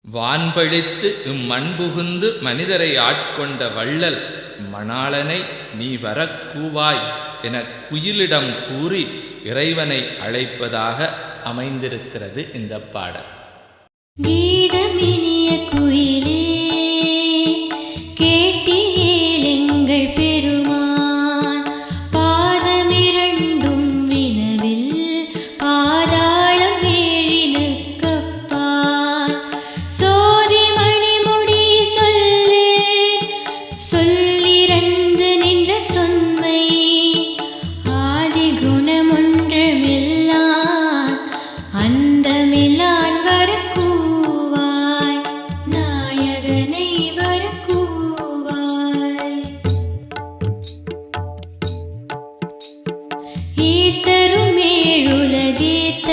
வான்பழித்து இம்மண்புகுந்து மனிதரை ஆட்கொண்ட வள்ளல் மணாளனை நீ வரக் கூவாய் எனக் குயிலிடம் கூறி இறைவனை அழைப்பதாக அமைந்திருக்கிறது இந்த பாடல். கீதமினிய குயிலே கேட்டீர் எங்கள் பெருமான் பாதமிரண்டும் வினவில் பாதாளம் ஏழினுக்கப்பால் சோதி மணிமுடி சொல்லிறந்து நின்ற தொன்மை ஆதி குணமொன்றுமில்லான் அந்தமில்லான் வரக்கூவாய் நாயகனை வரக்கூவாய் ஈர்த்தரும் ஏழுலகேத்த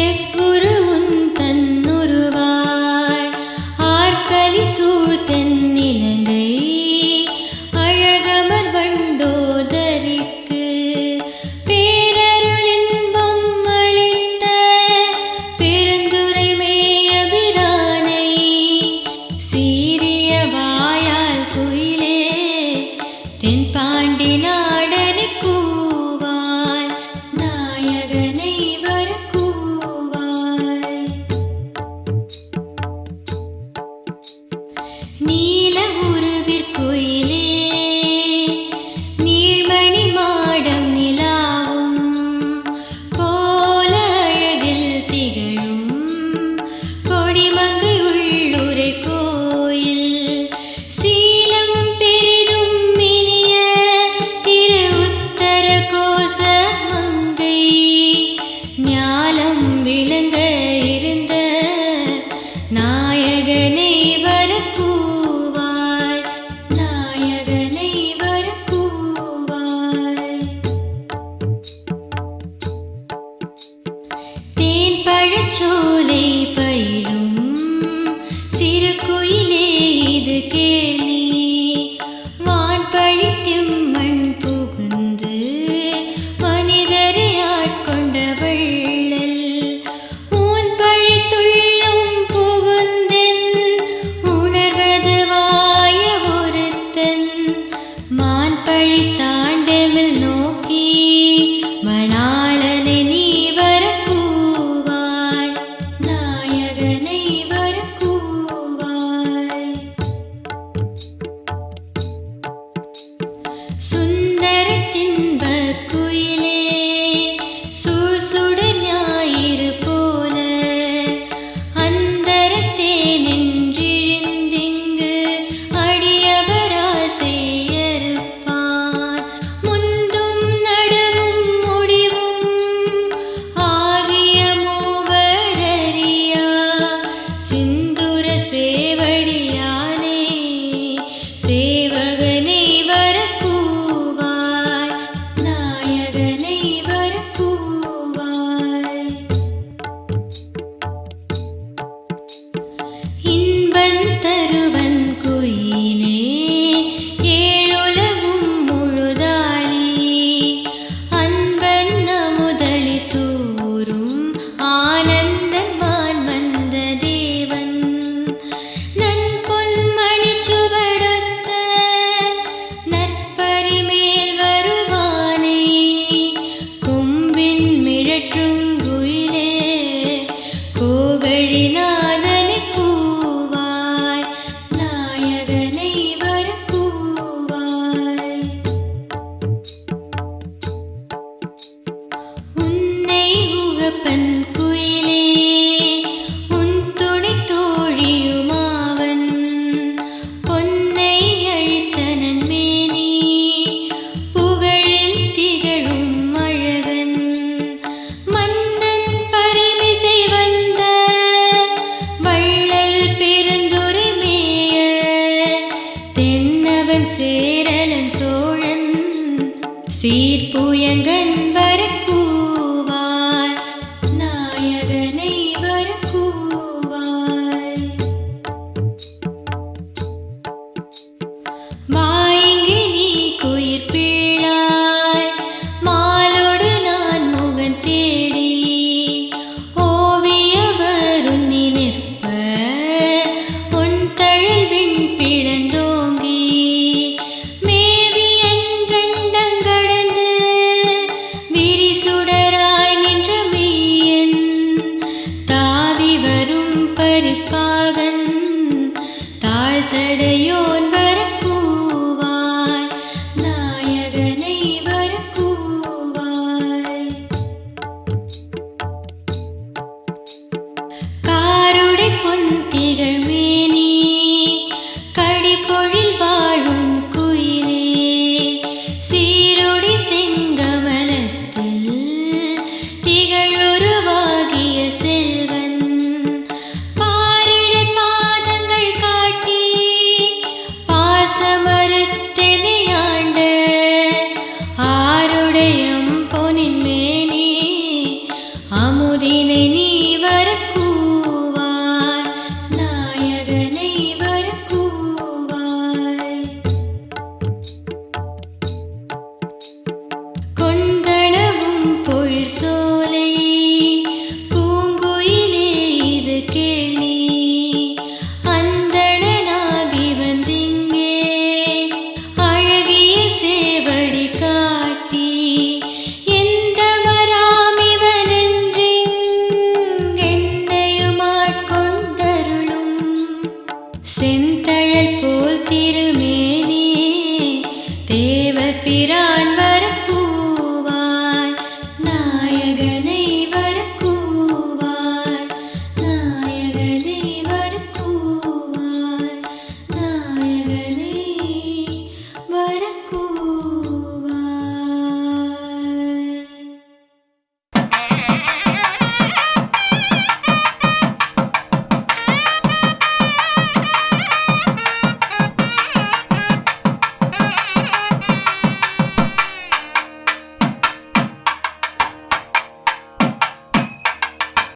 எவ்வுருவும் தன்னுருவாய் ஆர்கலி சூழ்த்தென்னிலங்கை அழகமர் வண்டோதரிக்கு பேரருளின்பம் அளித்த பெருந்துரை மேயபிரானை சீரிய வாயால் குயிலே தென்பாண்டி நாடனை கூவாய் நாயகனை வரக்கூவாய் நீல உருவிற்குயிலே நீள்மணி மாடம் நிலாவும் கோல அழகில் திகழும் கொடிமங்கை உள்ளுரை கோயில் சீலம் பெரிதும் இனிய திரு உத்தர கோச மங்கை ஞாலம் விளங்க இருந்த நாயகனை வரக்கூவாய் நாயகனை வரக்கூவாய் தேன் பழச்சோலை பயிலும் சிறு குயிலே இது கேளி வான் பழித்தும் மண் புகுந்து மனிதரை ஆட்கொண்ட வள்ளல் ஊன் பழித்துள்ளும் புகுந்தென் உணர்வது வாய ஒருத்தன் மான் பழி தாண்டமில் நோக்கி மணாளனை நீ வரக்கூவாய் நாயகனை வரக்கூவாய் சுந்தரத்தின்ப குயிலே சூழ்சுடர் ஞாயிறு போல அந்தரத்தே நின்றிழிந்திங்கு அடியவராசை அறுப்பான் முந்தும் நடுவும் முடிவும் ஆகிய மூவரறியா சிந்துர சேவடியானே சேவகனை வரக்கூவாய் நாயகனை வரக்கூவாய் இன்பன் தருவன் குயிலே ஏழுலகும் முழுதாளி அன்பன் அமுதளி தூரும் ஆனந்தன் வான் வந்த தேவன் நன் பொன்மணி சுவடொத்த நற்பரிமேல் வருவானை கொம்பின் மிழற்றும் குயிலே கோகழிநாதனை கூவாய் வரும் பரிபாகன் தாழ்சடையோன் வரக்கூவாய் நாயகனை வரக்கூவாய் காருடை பொன் திகழ்